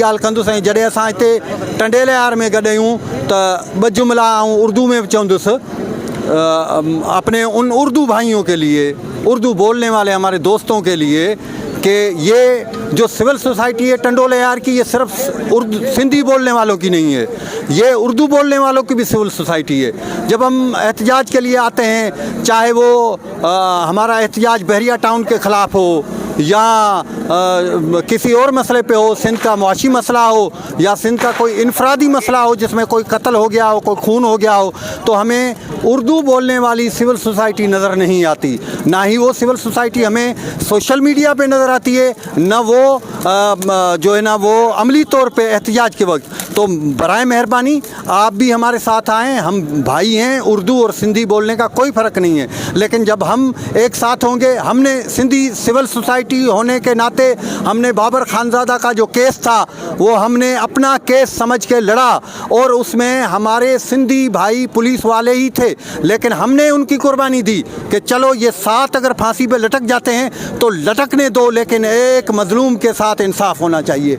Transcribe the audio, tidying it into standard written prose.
ॻाल्हि कंदुसि। ऐं जॾहिं असां हिते टंडेलयार में गॾु आहियूं त ॿ जुमिला आऊं उर्दू में चवंदुसि अपने उन उर्दू भाइयों के लिए, उर्दू बोलने वाले हमारे दोस्तों के लिए, कि ये जो सिविल सोसाइटी है टंडोलयार की, ये सिर्फ उर्दू सिंधी बोलने वालों की नहीं है, ये उर्दू बोलने वालों की भी सिविल सोसाइटी है। जब हम एहतजाज के लिए आते हैं, चाहे वो हमारा एहतजाज बहरिया टाउन के ख़िलाफ़ हो या किसी और मसले पे हो, सिंध का मुआशी मसला हो या सिंध का कोई इनफरादी मसला हो जिसमें कोई कत्ल हो गया हो, कोई खून हो गया हो, तो हमें उर्दू बोलने वाली सिविल सोसाइटी नज़र नहीं आती। ना ही वो सिविल सोसाइटी हमें सोशल मीडिया पे नज़र आती है, न वो जो है ना वो अमली तौर पे एहतजाज के वक्त। तो बराए मेहरबानी आप भी हमारे साथ आएँ, हम भाई हैं, उर्दू और सिंधी बोलने का कोई फ़र्क नहीं है, लेकिन जब हम एक साथ होंगे, हमने सिंधी सिविल सोसाइटी होने के नाते हमने बाबर खानज़ादा का जो केस था वो हमने अपना केस समझ के लड़ा और उसमें हमारे सिंधी भाई पुलिस वाले ही थे, लेकिन हमने उनकी कुर्बानी दी कि चलो ये 7 अगर फांसी पे लटक जाते हैं तो लटकने दो, लेकिन एक मजलूम के साथ इंसाफ होना चाहिए।